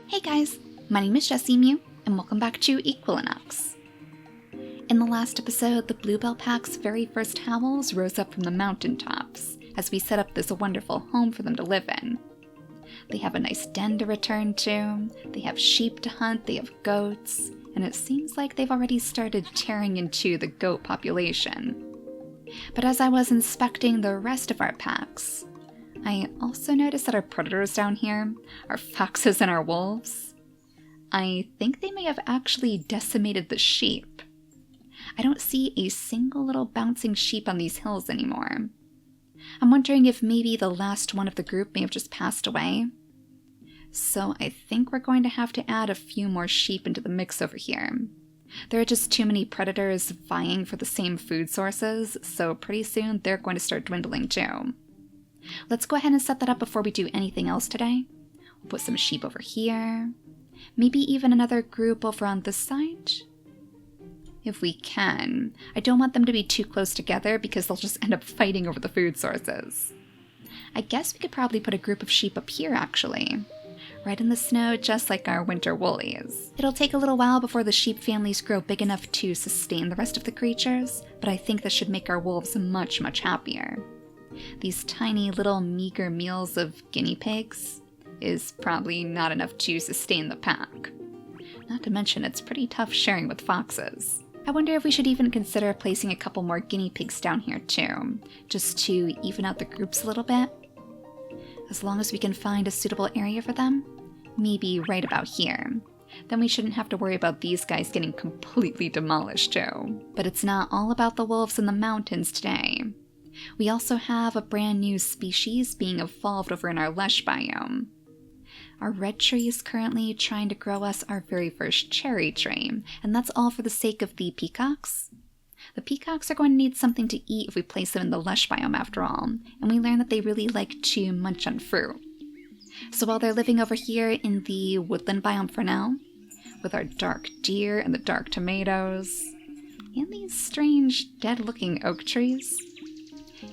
Hey guys, my name is JessiMew, and welcome back to Equilinox. In the last episode, the Bluebell Pack's very first howls rose up from the mountaintops as we set up this wonderful home for them to live in. They have a nice den to return to, they have sheep to hunt, they have goats, and it seems like they've already started tearing into the goat population. But as I was inspecting the rest of our packs, I also noticed that our predators down here, our foxes and our wolves, I think they may have actually decimated the sheep. I don't see a single little bouncing sheep on these hills anymore. I'm wondering if maybe the last one of the group may have just passed away. So I think we're going to have to add a few more sheep into the mix over here. There are just too many predators vying for the same food sources, so pretty soon they're going to start dwindling too. Let's go ahead and set that up before we do anything else today. We'll put some sheep over here. Maybe even another group over on this side. If we can. I don't want them to be too close together because they'll just end up fighting over the food sources. I guess we could probably put a group of sheep up here actually. Right in the snow, just like our winter woolies. It'll take a little while before the sheep families grow big enough to sustain the rest of the creatures, but I think this should make our wolves much, much happier. These tiny little meager meals of guinea pigs is probably not enough to sustain the pack. Not to mention it's pretty tough sharing with foxes. I wonder if we should even consider placing a couple more guinea pigs down here too, just to even out the groups a little bit. As long as we can find a suitable area for them, maybe right about here. Then we shouldn't have to worry about these guys getting completely demolished too. But it's not all about the wolves in the mountains today. We also have a brand new species being evolved over in our lush biome. Our red tree is currently trying to grow us our very first cherry tree, and that's all for the sake of the peacocks. The peacocks are going to need something to eat if we place them in the lush biome after all, and we learned that they really like to munch on fruit. So while they're living over here in the woodland biome for now, with our dark deer and the dark tomatoes, and these strange dead-looking oak trees,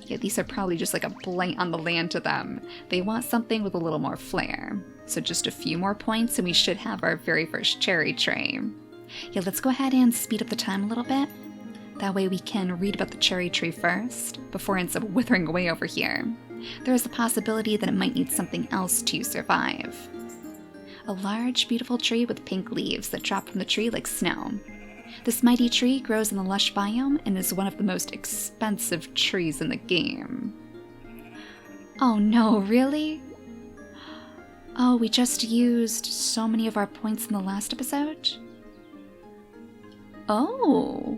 yeah, these are probably just like a blight on the land to them. They want something with a little more flair. So just a few more points and we should have our very first cherry tree. Yeah, let's go ahead and speed up the time a little bit. That way we can read about the cherry tree first, before it ends up withering away over here. There is the possibility that it might need something else to survive. A large, beautiful tree with pink leaves that drop from the tree like snow. This mighty tree grows in the lush biome and is one of the most expensive trees in the game. Oh no, really? Oh, we just used so many of our points in the last episode? Oh,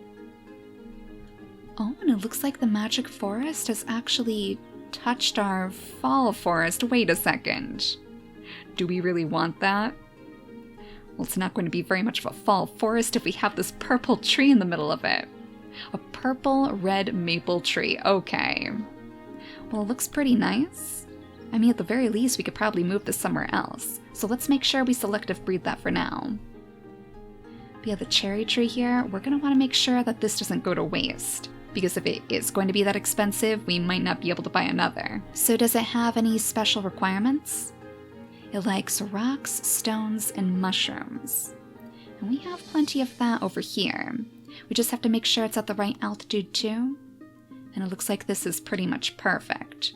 and it looks like the magic forest has actually touched our fall forest. Wait a second. Do we really want that? Well, it's not going to be very much of a fall forest if we have this purple tree in the middle of it. A purple red maple tree, okay. Well, it looks pretty nice. I mean, at the very least, we could probably move this somewhere else. So let's make sure we selective breed that for now. But yeah, the cherry tree here, we're going to want to make sure that this doesn't go to waste. Because if it is going to be that expensive, we might not be able to buy another. So does it have any special requirements? It likes rocks, stones, and mushrooms. And we have plenty of that over here. We just have to make sure it's at the right altitude too. And it looks like this is pretty much perfect.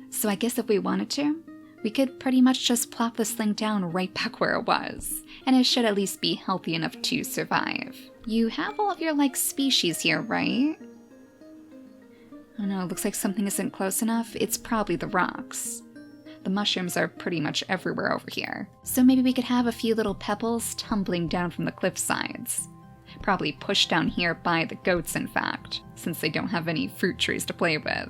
So I guess if we wanted to, we could pretty much just plop this thing down right back where it was. And it should at least be healthy enough to survive. You have all of your species here, right? Oh no, it looks like something isn't close enough. It's probably the rocks. The mushrooms are pretty much everywhere over here. So maybe we could have a few little pebbles tumbling down from the cliff sides. Probably pushed down here by the goats, in fact, since they don't have any fruit trees to play with.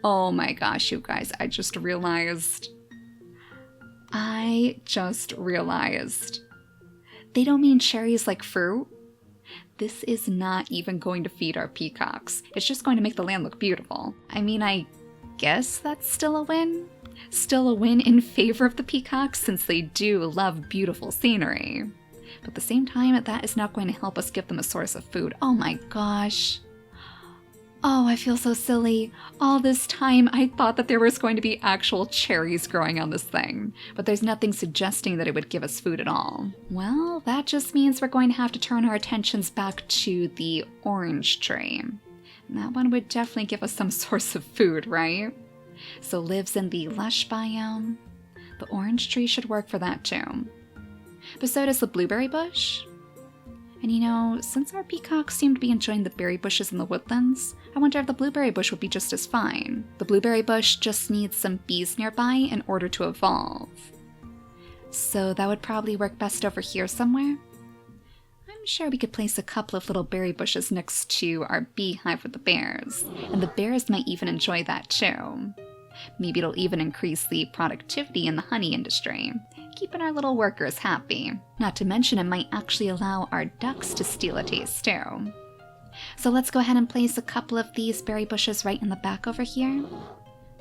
Oh my gosh, you guys, I just realized. They don't mean cherries like fruit. This is not even going to feed our peacocks. It's just going to make the land look beautiful. I mean, I guess that's still a win. Still a win in favor of the peacocks since they do love beautiful scenery. But at the same time, that is not going to help us give them a source of food. Oh my gosh. Oh, I feel so silly. All this time, I thought that there was going to be actual cherries growing on this thing, but there's nothing suggesting that it would give us food at all. Well, that just means we're going to have to turn our attentions back to the orange tree. And that one would definitely give us some source of food, right? So lives in the lush biome. The orange tree should work for that too. But so does the blueberry bush. And you know, since our peacocks seem to be enjoying the berry bushes in the woodlands, I wonder if the blueberry bush would be just as fine. The blueberry bush just needs some bees nearby in order to evolve. So that would probably work best over here somewhere. I'm sure we could place a couple of little berry bushes next to our beehive with the bears, and the bears might even enjoy that too. Maybe it'll even increase the productivity in the honey industry, keeping our little workers happy. Not to mention it might actually allow our ducks to steal a taste too. So let's go ahead and place a couple of these berry bushes right in the back over here.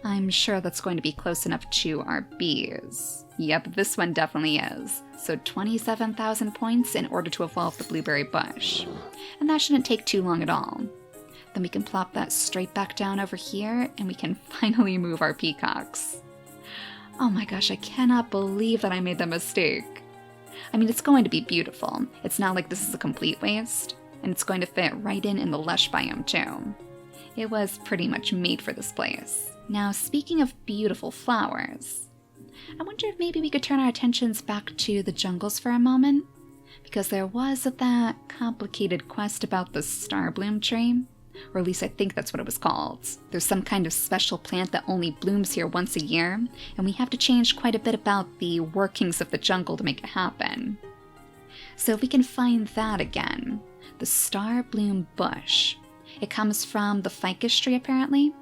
I'm sure that's going to be close enough to our bees. Yep, this one definitely is. So 27,000 points in order to evolve the blueberry bush. And that shouldn't take too long at all. Then we can plop that straight back down over here and we can finally move our peacocks. Oh my gosh, I cannot believe that I made that mistake. I mean, it's going to be beautiful. It's not like this is a complete waste, and it's going to fit right in the lush biome too. It was pretty much made for this place. Now, speaking of beautiful flowers, I wonder if maybe we could turn our attentions back to the jungles for a moment, because there was that complicated quest about the starbloom tree. Or at least I think that's what it was called. There's some kind of special plant that only blooms here once a year, and we have to change quite a bit about the workings of the jungle to make it happen. So if we can find that again, the starbloom bush. It comes from the Ficus Tree apparently.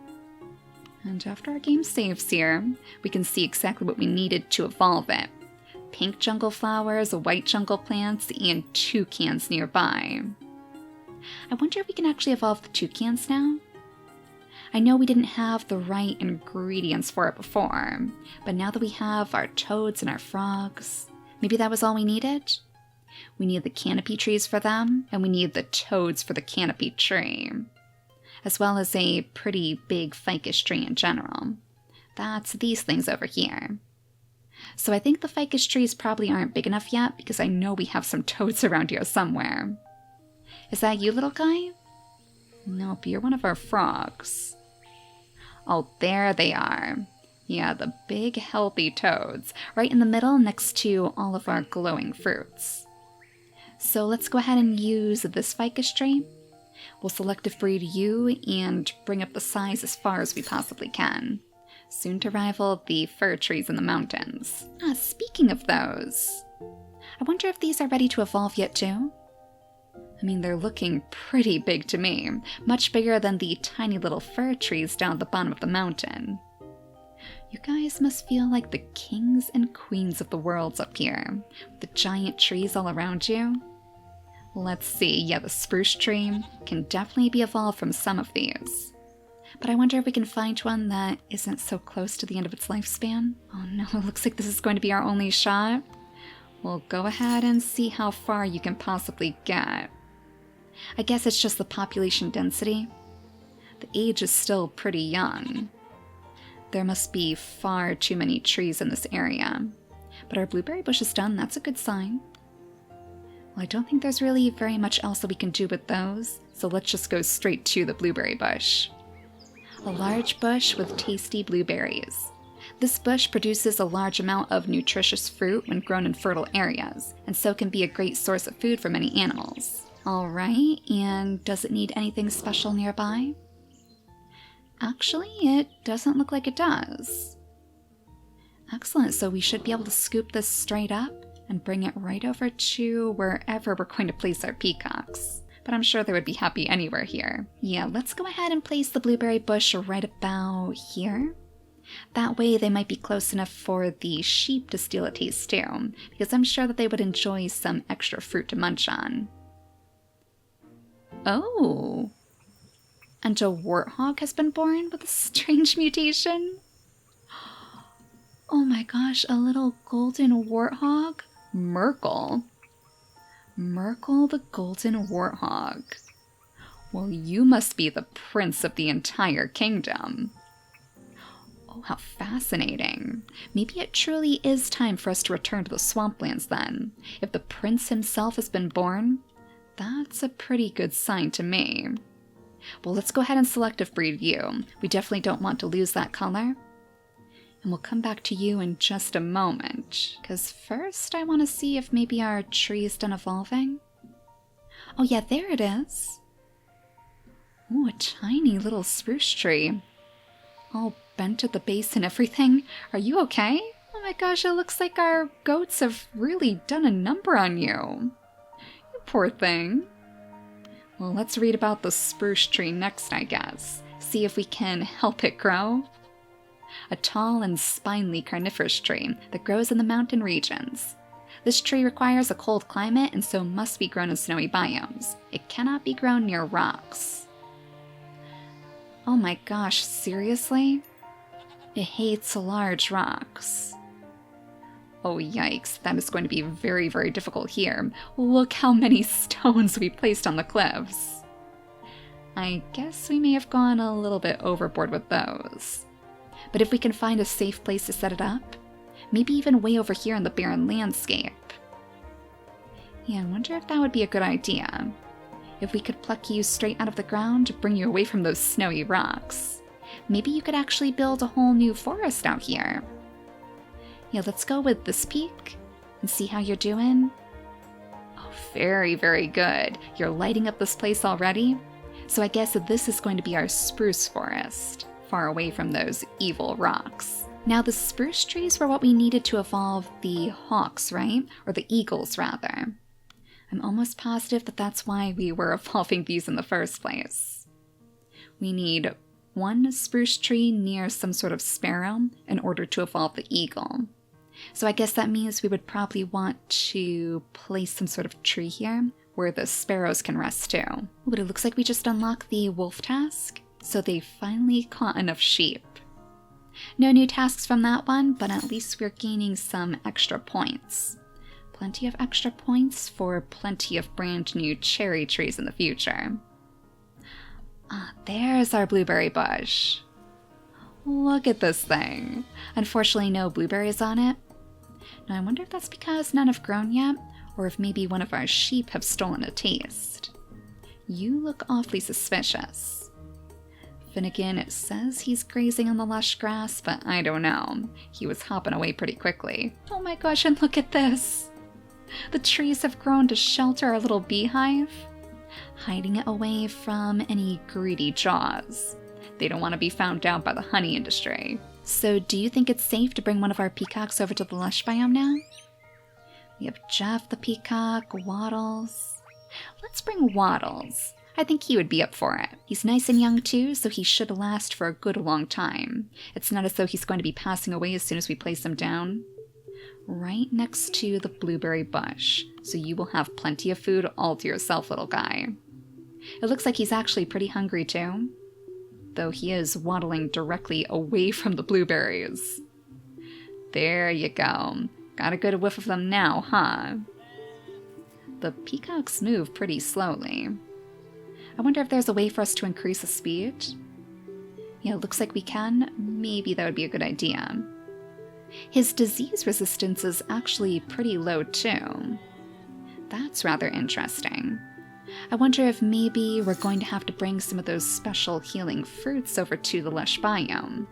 And after our game saves here, we can see exactly what we needed to evolve it. Pink jungle flowers, white jungle plants, and toucans nearby. I wonder if we can actually evolve the toucans now? I know we didn't have the right ingredients for it before, but now that we have our toads and our frogs, maybe that was all we needed? We need the canopy trees for them, and we need the toads for the canopy tree, as well as a pretty big ficus tree in general. That's these things over here. So I think the ficus trees probably aren't big enough yet, because I know we have some toads around here somewhere. Is that you, little guy? Nope, you're one of our frogs. Oh, there they are. Yeah, the big healthy toads, right in the middle next to all of our glowing fruits. So let's go ahead and use this ficus tree. We'll selectively breed you and bring up the size as far as we possibly can, soon to rival the fir trees in the mountains. Speaking of those, I wonder if these are ready to evolve yet too? I mean, they're looking pretty big to me, much bigger than the tiny little fir trees down at the bottom of the mountain. You guys must feel like the kings and queens of the worlds up here, with the giant trees all around you. Let's see, yeah, the spruce tree can definitely be evolved from some of these. But I wonder if we can find one that isn't so close to the end of its lifespan. Oh no, it looks like this is going to be our only shot. We'll go ahead and see how far you can possibly get. I guess it's just the population density. The age is still pretty young. There must be far too many trees in this area. But our blueberry bush is done, that's a good sign. Well, I don't think there's really very much else that we can do with those, so let's just go straight to the blueberry bush. A large bush with tasty blueberries. This bush produces a large amount of nutritious fruit when grown in fertile areas, and so can be a great source of food for many animals. Alright, and does it need anything special nearby? Actually, it doesn't look like it does. Excellent, so we should be able to scoop this straight up and bring it right over to wherever we're going to place our peacocks. But I'm sure they would be happy anywhere here. Yeah, let's go ahead and place the blueberry bush right about here. That way they might be close enough for the sheep to steal a taste too, because I'm sure that they would enjoy some extra fruit to munch on. Oh! And a warthog has been born with a strange mutation? Oh my gosh, a little golden warthog? Merkel. Merkel the golden warthog. Well, you must be the prince of the entire kingdom. Oh, how fascinating. Maybe it truly is time for us to return to the swamplands then. If the prince himself has been born, that's a pretty good sign to me. Well, let's go ahead and select a breed you. We definitely don't want to lose that color. And we'll come back to you in just a moment, because first I want to see if maybe our tree is done evolving. Oh yeah, there it is. Ooh, a tiny little spruce tree. All bent at the base and everything. Are you okay? Oh my gosh, it looks like our goats have really done a number on you. You poor thing. Well, let's read about the spruce tree next, I guess. See if we can help it grow. A tall and spindly carnivorous tree that grows in the mountain regions. This tree requires a cold climate and so must be grown in snowy biomes. It cannot be grown near rocks. Oh my gosh, seriously? It hates large rocks. Oh yikes, that is going to be very, very difficult here. Look how many stones we placed on the cliffs. I guess we may have gone a little bit overboard with those. But if we can find a safe place to set it up, maybe even way over here in the barren landscape. Yeah, I wonder if that would be a good idea. If we could pluck you straight out of the ground, bring you away from those snowy rocks. Maybe you could actually build a whole new forest out here. Yeah, let's go with this peak and see how you're doing. Oh, very, very good. You're lighting up this place already. So I guess this is going to be our Spruce Forest, far away from those evil rocks. Now the spruce trees were what we needed to evolve the hawks, right? Or the eagles, rather. I'm almost positive that that's why we were evolving these in the first place. We need one spruce tree near some sort of sparrow in order to evolve the eagle. So I guess that means we would probably want to place some sort of tree here where the sparrows can rest too. But it looks like we just unlocked the wolf task, so they finally caught enough sheep. No new tasks from that one, but at least we're gaining some extra points. Plenty of extra points for plenty of brand new cherry trees in the future. Ah, there's our blueberry bush. Look at this thing. Unfortunately, no blueberries on it. Now I wonder if that's because none have grown yet, or if maybe one of our sheep have stolen a taste. You look awfully suspicious. Finnegan says he's grazing on the lush grass, but I don't know. He was hopping away pretty quickly. Oh my gosh, and look at this! The trees have grown to shelter our little beehive, hiding it away from any greedy jaws. They don't want to be found out by the honey industry. So do you think it's safe to bring one of our peacocks over to the lush biome now? We have Jeff the peacock, Waddles. Let's bring Waddles. I think he would be up for it. He's nice and young too, so he should last for a good long time. It's not as though he's going to be passing away as soon as we place him down. Right next to the blueberry bush, so you will have plenty of food all to yourself, little guy. It looks like he's actually pretty hungry too, though he is waddling directly away from the blueberries. There you go. Got a good whiff of them now, huh? The peacocks move pretty slowly. I wonder if there's a way for us to increase the speed? Yeah, looks like we can. Maybe that would be a good idea. His disease resistance is actually pretty low too. That's rather interesting. I wonder if maybe we're going to have to bring some of those special healing fruits over to the lush biome.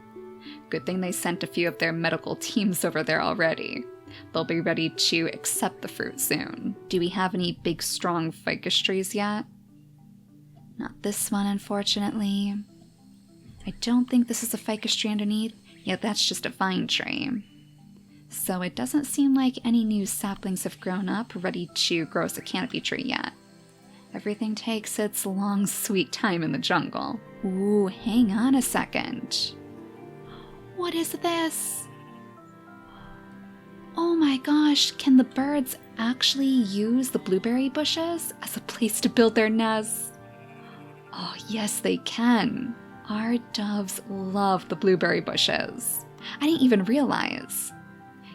Good thing they sent a few of their medical teams over there already. They'll be ready to accept the fruit soon. Do we have any big, strong ficus trees yet? Not this one, unfortunately. I don't think this is a ficus tree underneath, yet that's just a vine tree. So it doesn't seem like any new saplings have grown up ready to grow as a canopy tree yet. Everything takes its long, sweet time in the jungle. Ooh, hang on a second. What is this? Oh my gosh, can the birds actually use the blueberry bushes as a place to build their nests? Oh yes, they can. Our doves love the blueberry bushes. I didn't even realize.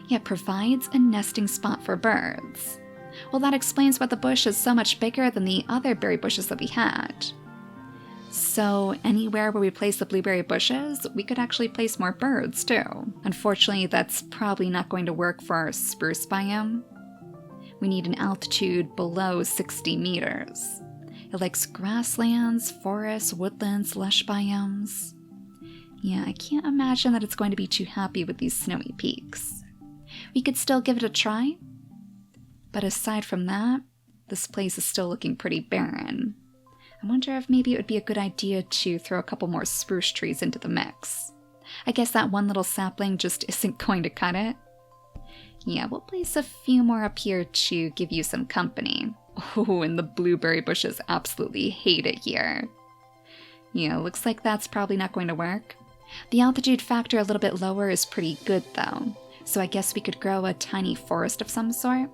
It provides a nesting spot for birds. Well, that explains why the bush is so much bigger than the other berry bushes that we had. So anywhere where we place the blueberry bushes, we could actually place more birds too. Unfortunately, that's probably not going to work for our spruce biome. We need an altitude below 60 meters. It likes grasslands, forests, woodlands, lush biomes. Yeah, I can't imagine that it's going to be too happy with these snowy peaks. We could still give it a try, but aside from that, this place is still looking pretty barren. I wonder if maybe it would be a good idea to throw a couple more spruce trees into the mix. I guess that one little sapling just isn't going to cut it. Yeah, we'll place a few more up here to give you some company. Oh, and the blueberry bushes absolutely hate it here. Yeah, looks like that's probably not going to work. The altitude factor a little bit lower is pretty good though, so I guess we could grow a tiny forest of some sort.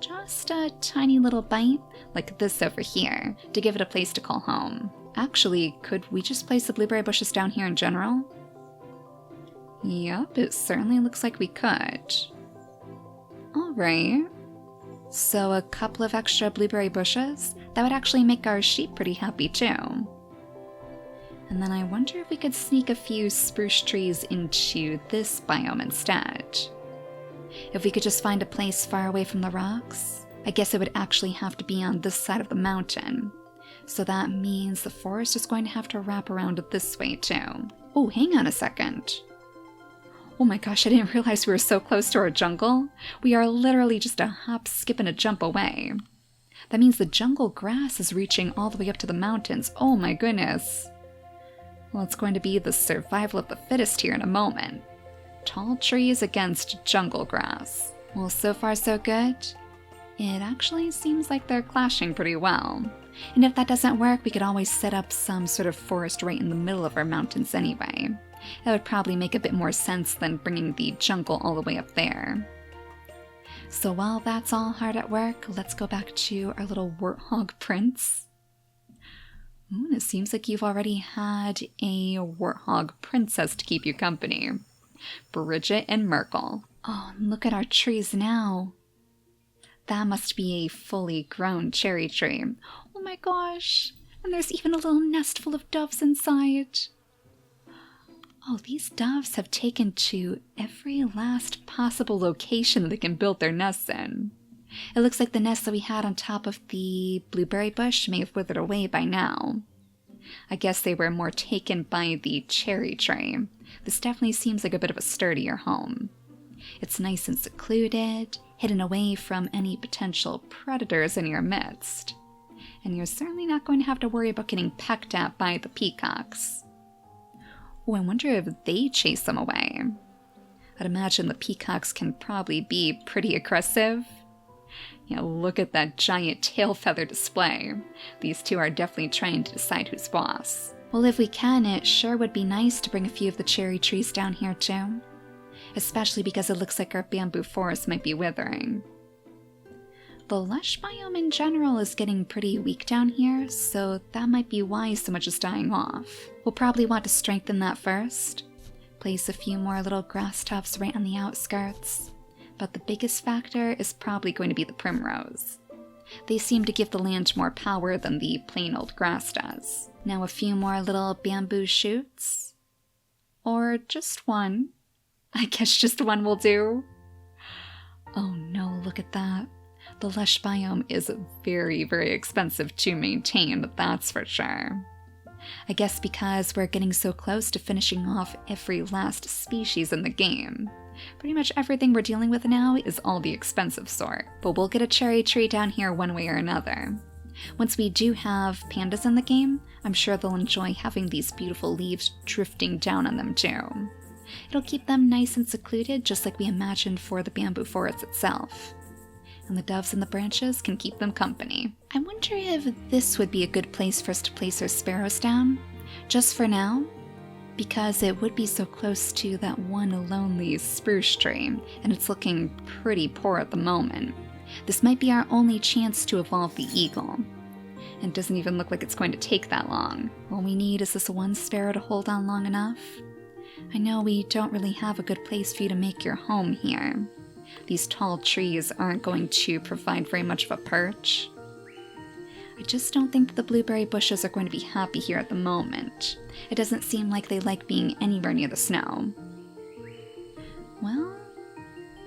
Just a tiny little bite, like this over here, to give it a place to call home. Actually, could we just place the blueberry bushes down here in general? Yep, it certainly looks like we could. Alright. So a couple of extra blueberry bushes, that would actually make our sheep pretty happy too. And then I wonder if we could sneak a few spruce trees into this biome instead. If we could just find a place far away from the rocks, I guess it would actually have to be on this side of the mountain. So that means the forest is going to have to wrap around this way too. Oh, hang on a second. Oh my gosh, I didn't realize we were so close to our jungle. We are literally just a hop, skip, and a jump away. That means the jungle grass is reaching all the way up to the mountains. Oh my goodness. Well, it's going to be the survival of the fittest here in a moment. Tall trees against jungle grass. Well, so far so good. It actually seems like they're clashing pretty well. And if that doesn't work, we could always set up some sort of forest right in the middle of our mountains anyway. That would probably make a bit more sense than bringing the jungle all the way up there. So while that's all hard at work, let's go back to our little warthog prince. Ooh, and it seems like you've already had a warthog princess to keep you company. Bridget and Merkel. Oh, and look at our trees now. That must be a fully grown cherry tree. Oh my gosh. And there's even a little nest full of doves inside. Oh, these doves have taken to every last possible location that they can build their nests in. It looks like the nest that we had on top of the blueberry bush may have withered away by now. I guess they were more taken by the cherry tree. This definitely seems like a bit of a sturdier home. It's nice and secluded, hidden away from any potential predators in your midst. And you're certainly not going to have to worry about getting pecked at by the peacocks. Oh, I wonder if they chase them away. I'd imagine the peacocks can probably be pretty aggressive. Yeah, look at that giant tail feather display. These two are definitely trying to decide who's boss. Well, if we can, it sure would be nice to bring a few of the cherry trees down here too. Especially because it looks like our bamboo forest might be withering. The lush biome in general is getting pretty weak down here, so that might be why so much is dying off. We'll probably want to strengthen that first. Place a few more little grass tufts right on the outskirts. But the biggest factor is probably going to be the primrose. They seem to give the land more power than the plain old grass does. Now a few more little bamboo shoots. Or just one. I guess just one will do. Oh no, look at that. The lush biome is very, very expensive to maintain, that's for sure. I guess because we're getting so close to finishing off every last species in the game. Pretty much everything we're dealing with now is all the expensive sort, but we'll get a cherry tree down here one way or another. Once we do have pandas in the game, I'm sure they'll enjoy having these beautiful leaves drifting down on them too. It'll keep them nice and secluded just like we imagined for the bamboo forest itself. And the doves in the branches can keep them company. I wonder if this would be a good place for us to place our sparrows down, just for now, because it would be so close to that one lonely spruce tree, and it's looking pretty poor at the moment. This might be our only chance to evolve the eagle. And it doesn't even look like it's going to take that long. All we need is this one sparrow to hold on long enough. I know we don't really have a good place for you to make your home here. These tall trees aren't going to provide very much of a perch. I just don't think that the blueberry bushes are going to be happy here at the moment. It doesn't seem like they like being anywhere near the snow. Well,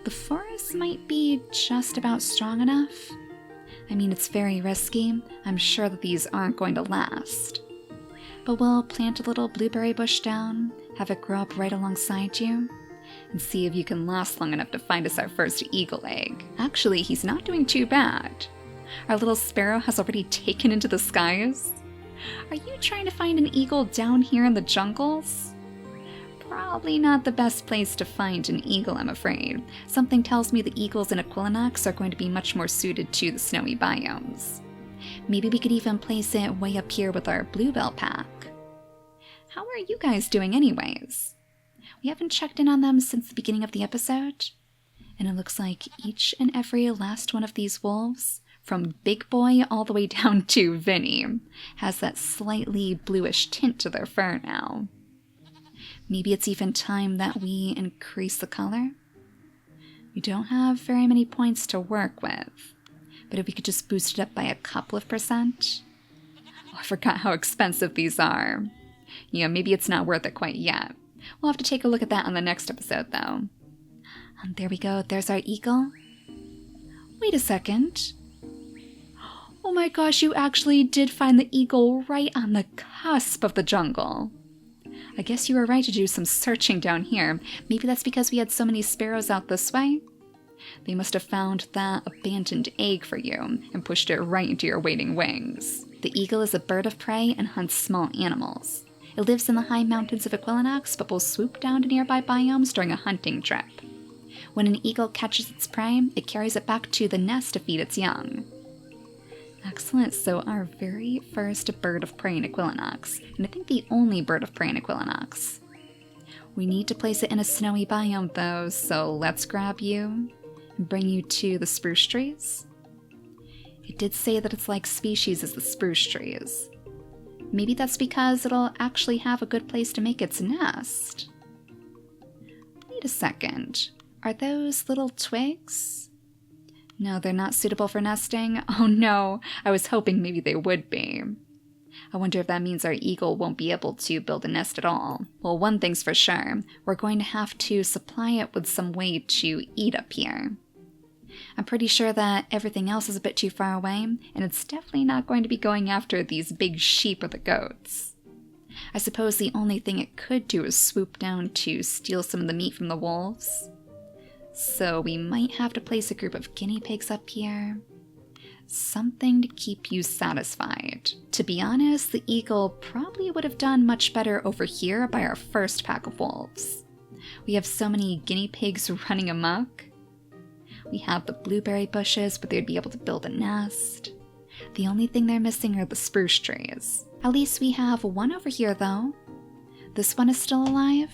the forest might be just about strong enough. I mean, it's very risky. I'm sure that these aren't going to last. But we'll plant a little blueberry bush down, have it grow up right alongside you, and see if you can last long enough to find us our first eagle egg. Actually, he's not doing too bad. Our little sparrow has already taken into the skies. Are you trying to find an eagle down here in the jungles? Probably not the best place to find an eagle, I'm afraid. Something tells me the eagles in Equilinox are going to be much more suited to the snowy biomes. Maybe we could even place it way up here with our bluebell pack. How are you guys doing anyways? We haven't checked in on them since the beginning of the episode, and it looks like each and every last one of these wolves, from Big Boy all the way down to Vinny, has that slightly bluish tint to their fur now. Maybe it's even time that we increase the color? We don't have very many points to work with, but if we could just boost it up by a couple of %. Oh, I forgot how expensive these are. Yeah, maybe it's not worth it quite yet. We'll have to take a look at that on the next episode, though. And there we go, there's our eagle. Wait a second. Oh my gosh, you actually did find the eagle right on the cusp of the jungle. I guess you were right to do some searching down here. Maybe that's because we had so many sparrows out this way. They must have found that abandoned egg for you and pushed it right into your waiting wings. The eagle is a bird of prey and hunts small animals. It lives in the high mountains of Equilinox, but will swoop down to nearby biomes during a hunting trip. When an eagle catches its prey, it carries it back to the nest to feed its young. Excellent, so our very first bird of prey in Equilinox, and I think the only bird of prey in Equilinox. We need to place it in a snowy biome though, so let's grab you and bring you to the Spruce Trees. It did say that it's like species as the Spruce Trees. Maybe that's because it'll actually have a good place to make its nest. Wait a second, are those little twigs? No, they're not suitable for nesting? Oh no, I was hoping maybe they would be. I wonder if that means our eagle won't be able to build a nest at all. Well, one thing's for sure, we're going to have to supply it with some way to eat up here. I'm pretty sure that everything else is a bit too far away, and it's definitely not going to be going after these big sheep or the goats. I suppose the only thing it could do is swoop down to steal some of the meat from the wolves. So we might have to place a group of guinea pigs up here. Something to keep you satisfied. To be honest, the eagle probably would have done much better over here by our first pack of wolves. We have so many guinea pigs running amok. We have the blueberry bushes, but they'd be able to build a nest. The only thing they're missing are the spruce trees. At least we have one over here, though. This one is still alive.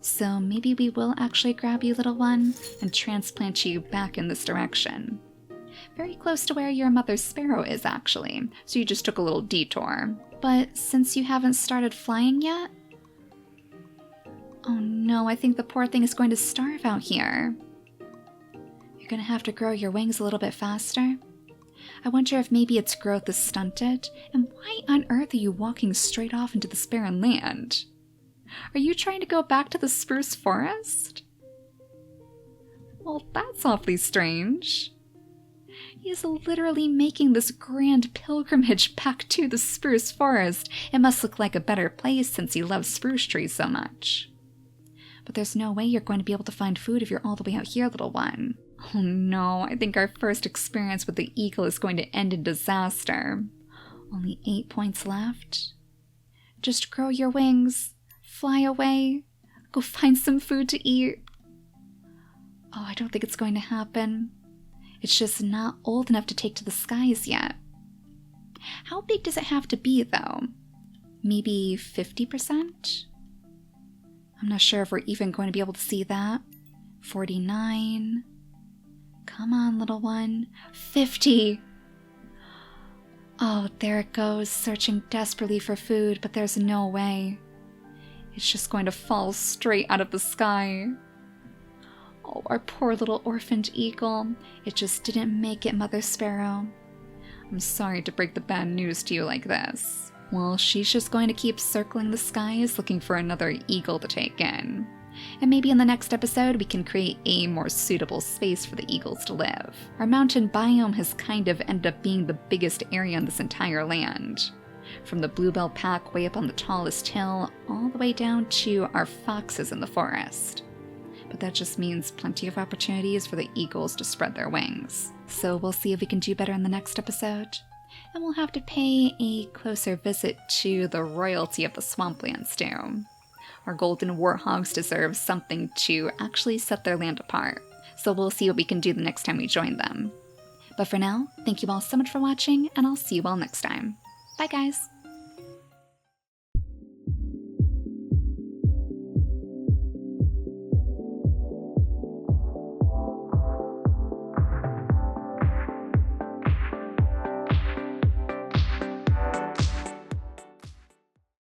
So maybe we will actually grab you, little one, and transplant you back in this direction. Very close to where your mother's sparrow is, actually, so you just took a little detour. But since you haven't started flying yet... Oh no, I think the poor thing is going to starve out here. You're gonna have to grow your wings a little bit faster. I wonder if maybe its growth is stunted, and why on earth are you walking straight off into this barren land? Are you trying to go back to the Spruce Forest? Well, that's awfully strange. He is literally making this grand pilgrimage back to the Spruce Forest. It must look like a better place since he loves spruce trees so much. But there's no way you're going to be able to find food if you're all the way out here, little one. Oh no, I think our first experience with the eagle is going to end in disaster. Only 8 points left. Just grow your wings, fly away, go find some food to eat. Oh, I don't think it's going to happen. It's just not old enough to take to the skies yet. How big does it have to be, though? Maybe 50%? I'm not sure if we're even going to be able to see that. 49. Come on, little one. 50. Oh, there it goes, searching desperately for food, but there's no way. It's just going to fall straight out of the sky. Oh, our poor little orphaned eagle. It just didn't make it, Mother Sparrow. I'm sorry to break the bad news to you like this. Well, she's just going to keep circling the skies looking for another eagle to take in. And maybe in the next episode we can create a more suitable space for the eagles to live. Our mountain biome has kind of ended up being the biggest area on this entire land. From the bluebell pack way up on the tallest hill, all the way down to our foxes in the forest. But that just means plenty of opportunities for the eagles to spread their wings. So we'll see if we can do better in the next episode. And we'll have to pay a closer visit to the royalty of the swamplands too. Our golden warthogs deserve something to actually set their land apart. So we'll see what we can do the next time we join them. But for now, thank you all so much for watching, and I'll see you all next time. Bye guys!